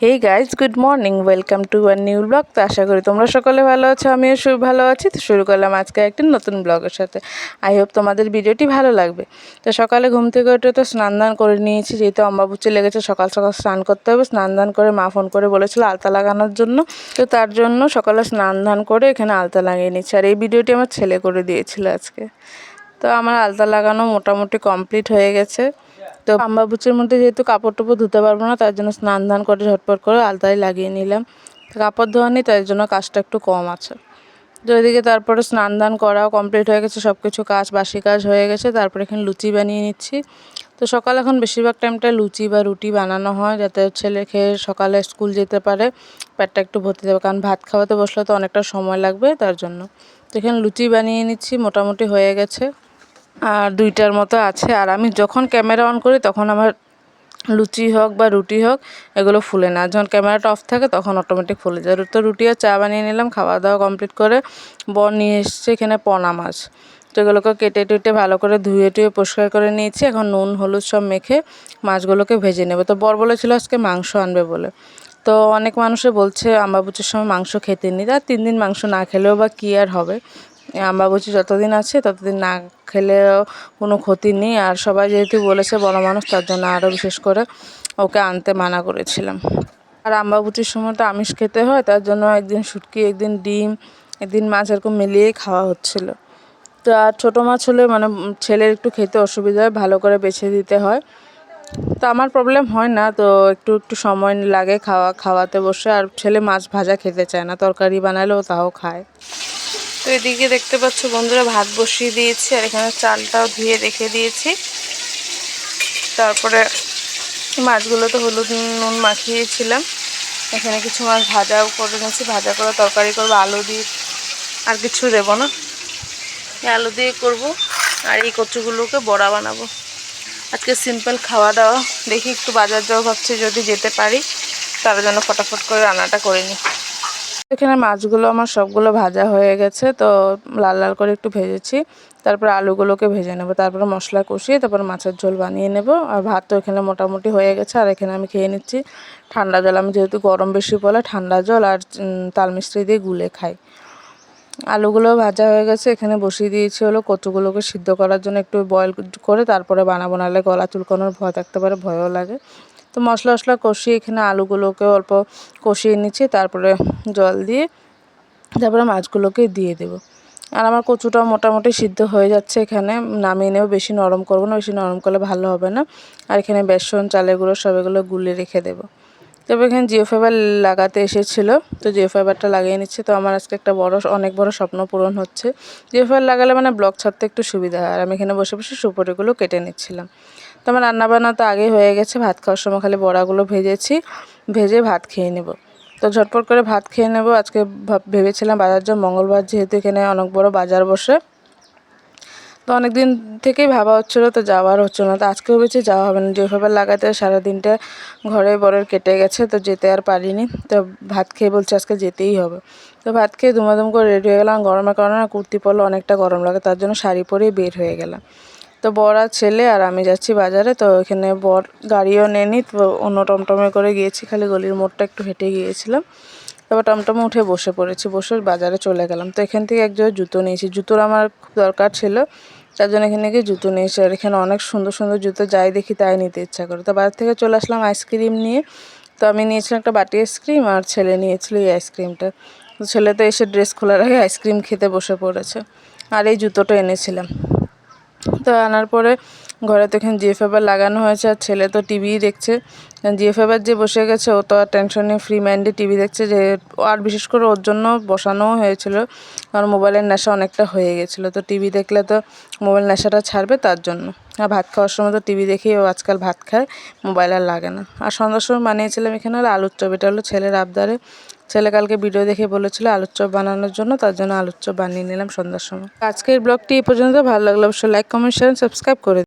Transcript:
Hey guys, good morning, welcome to a new blog. তো আশা করি তোমরা সকলে ভালো আছো, আমিও ভালো আছি। তো শুরু করলাম আজকে একটি নতুন ব্লগের সাথে। আই হোপ তোমাদের ভিডিওটি ভালো লাগবে। তো সকালে ঘুম থেকে উঠে তো স্নান দান করে নিয়েছি, যেহেতু অম্বাবুচি লেগেছে সকাল সকাল স্নান করতে হবে। স্নান দান করে মা ফোন করে বলেছিল আলতা লাগানোর জন্য, তো তার জন্য সকালে স্নান দান করে এখানে আলতা লাগিয়ে নিচ্ছি। আর এই ভিডিওটি আমার ছেলে করে দিয়েছিল আজকে। তো আমার আলতা লাগানো মোটামুটি কমপ্লিট হয়ে গেছে। তো অম্বাবুচির মধ্যে যেহেতু কাপড় টাপড় ধুতে পারবো না, তার জন্য স্নান ধান করে ঝটপট করে আলতায় লাগিয়ে নিলাম। কাপড় ধোয়া নেই, তার জন্য কাজটা একটু কম আছে। তো এদিকে তারপরে স্নান দান করাও কমপ্লিট হয়ে গেছে, সব কিছু কাজ বাসি কাজ হয়ে গেছে। তারপরে এখানে লুচি বানিয়ে নিচ্ছি। তো সকাল এখন বেশিরভাগ টাইমটা লুচি বা রুটি বানানো হয়, যাতে ছেলে খেয়ে সকালে স্কুল যেতে পারে, পেটটা একটু ভর্তি দেবে। কারণ ভাত খাওয়াতে বসলে তো অনেকটা সময় লাগবে, তার জন্য। তো এখানে লুচি বানিয়ে নিচ্ছি, মোটামুটি হয়ে গেছে। আর 2টার মতো আছে। আর আমি যখন ক্যামেরা অন করি তখন আমার লুচি হোক বা রুটি হোক এগুলো ফুলে না, যখন ক্যামেরাটা অফ থাকে তখন অটোমেটিক ফুলে যায়। তো রুটি আর চা বানিয়ে নিলাম। খাওয়া দাওয়া কমপ্লিট করে বর নিয়ে এসছে এখানে পোনা মাছ। তো এগুলোকে কেটে টেটে ভালো করে ধুয়ে টুয়ে পরিষ্কার করে নিয়েছি। এখন নুন হলুদ সব মেখে মাছগুলোকে ভেজে নেবে। তো বর বলেছিল আজকে মাংস আনবে বলে। তো অনেক মানুষে বলছে অম্বাবুচির সময় মাংস খেতে নি, আর 3 দিন মাংস না খেলেও বা কী আর হবে। অম্বাবুচি যতদিন আছে ততদিন না খেলেও কোনো ক্ষতি নেই। আর সবাই যেহেতু বলেছে বড় মানুষ, তার জন্য আরও বিশেষ করে ওকে আনতে মানা করেছিলাম। আর অম্বাবুচির সময় তো আমিষ খেতে হয়, তার জন্য একদিন শুটকি, একদিন ডিম, একদিন মাছ, এরকম মিলিয়েই খাওয়া হচ্ছিল। তো আর ছোটো মাছ হলে মানে ছেলের একটু খেতে অসুবিধা হয়, ভালো করে বেছে দিতে হয়। তো আমার প্রবলেম হয় না, তো একটু একটু সময় লাগে খাওয়াতে বসে। আর ছেলে মাছ ভাজা খেতে চায় না, তরকারি বানালেও তাও খায়। তো এদিকে দেখতে পাচ্ছ বন্ধুরা, ভাত বসিয়ে দিয়েছি আর এখানে চালটাও ধুয়ে রেখে দিয়েছি। তারপরে মাছগুলো তো হলুদ নুন মাখিয়েছিলাম। এখানে কিছু মাছ ভাজাও করে নিয়েছি, ভাজা করে তরকারি করবো আলু দিয়ে, আর কিছু দেবো না, আলু দিয়ে করব। আর এই কচুগুলোকে বড়া বানাবো। আজকে সিম্পল খাওয়া দাওয়া। দেখি একটু বাজার যাওয়া ভাবছি, যদি যেতে পারি তার জন্য ফটাফট করে রান্নাটা করে নিই। এখানে মাছগুলো আমার সবগুলো ভাজা হয়ে গেছে, তো লাল লাল করে একটু ভেজেছি। তারপর আলুগুলোকে ভেজে নেব, তারপরে মশলা কষিয়ে তারপর মাছের ঝোল বানিয়ে নেব। আর ভাত তো এখানে মোটামুটি হয়ে গেছে। আর এখানে আমি খেয়ে নিচ্ছি ঠান্ডা জল। আমি যেহেতু গরম বেশি বলে ঠান্ডা জল আর তাল মিষ্টি দিয়ে গুলে খাই। আলুগুলো ভাজা হয়ে গেছে, এখানে বসিয়ে দিয়েছি হলো কচুগুলোকে সিদ্ধ করার জন্য, একটু বয়েল করে তারপরে বানাবো, নাহলে গলা চুলকানোর ভয় থাকতে পারে, ভয়ও লাগে। তো মশলা কষিয়ে এখানে আলুগুলোকে অল্প কষিয়ে নিচ্ছি, তারপরে জল দিয়ে তারপরে মাছগুলোকে দিয়ে দেবো। আর আমার কচুটাও মোটামুটি সিদ্ধ হয়ে যাচ্ছে। এখানে নামিয়ে নেব, বেশি নরম করবো না, বেশি নরম করলে ভালো হবে না। আর এখানে বেসন চালের গুঁড়ো সব এগুলো গুলে রেখে দেবো। তবে এখানে জিও ফাইবার লাগাতে এসেছিলো, তো জিও ফাইবারটা লাগিয়ে নিচ্ছে। তো আমার আজকে একটা অনেক বড় স্বপ্ন পূরণ হচ্ছে। জিও ফাইবার লাগালে মানে ব্লগ ছাড়তে একটু সুবিধা হয়। আর আমি এখানে বসে বসে সুপুরিগুলো কেটে নিচ্ছিলাম। তো আমার রান্নাবান্না তো আগেই হয়ে গেছে, ভাত খাওয়ার সময় খালি বড়াগুলো ভেজে ভাত খেয়ে নেব। তো ঝটপট করে ভাত খেয়ে নেব। আজকে ভেবেছিলাম বাজার যাব, মঙ্গলবার যেহেতু এখানে অনেক বড় বাজার বসে, তো অনেক দিন থেকেই ভাবা হচ্ছিলো, তো যাওয়ার হচ্ছিল না। তো আজকে ভেবেছি যাওয়া হবে না, জিও ফাইবার লাগাতে সারাদিনটা ঘরে বরের কেটে গেছে, তো যেতে আর পারিনি। তো ভাত খেয়ে বলছে আজকে যেতেই হবে। তো ভাত খেয়ে ধুমাধুম করে রেডি হয়ে গেলাম। গরমের কারণে কুর্তি পরলে অনেকটা গরম লাগে, তার জন্য শাড়ি পরেই বের হয়ে গেলাম। তো বর আর ছেলে আর আমি যাচ্ছি বাজারে। তো এখানে বর গাড়িও নেয়নি, তো অন্য টমটমে করে গিয়েছি, খালি গলির মোড়টা একটু হেঁটে গিয়েছিলাম। তারপর টমটমে উঠে বসে পড়েছি, বসে বাজারে চলে গেলাম। তো এখান থেকে এক জোড়া জুতো নিয়েছি, জুতোর আমার খুব দরকার ছিল, তার জন্য এখানে গিয়ে জুতো নিয়েছি। আর এখানে অনেক সুন্দর সুন্দর জুতো, যাই দেখি তাই নিতে ইচ্ছা করে। তো বাজার থেকে চলে আসলাম আইসক্রিম নিয়ে। তো আমি নিয়েছিলাম একটা বাটি আইসক্রিম, আর ছেলে নিয়েছিল এই আইসক্রিমটা। তো ছেলে তো এসে ড্রেস খোলার আগে আইসক্রিম খেতে বসে পড়েছে। আর এই জুতোটা এনেছিলাম। তো আনার পরে ঘরে তো এখানে জিও ফাইবার লাগানো হয়েছে, আর ছেলে তো টিভিই দেখছে। জিও ফাইবার যে বসে গেছে, ও তো আর টেনশন নিয়ে ফ্রি মাইন্ডে টিভি দেখছে। যে আর বিশেষ করে ওর জন্য বসানোও হয়েছিল, কারণ মোবাইলের নেশা অনেকটা হয়ে গেছিলো। তো টিভি দেখলে তো মোবাইল নেশাটা ছাড়বে, তার জন্য। আর ভাত খাওয়ার সময় তো টিভি দেখেই ও আজকাল ভাত খায়, মোবাইল আর লাগে না। আর সন্ধ্যার সময় বানিয়েছিলাম এখানে হলো আলুর চপ। এটা হলো ছেলের আবদারে, ছেলে কালকে ভিডিও দেখে বলেছিল আলুর চপ বানানোর জন্য, তার জন্য আলুর চপ বানিয়ে নিলাম সন্ধ্যার সময়। আজকের ব্লগটি এই পর্যন্ত। ভালো লাগলে অবশ্যই লাইক কমেন্ট শেয়ার সাবস্ক্রাইব করে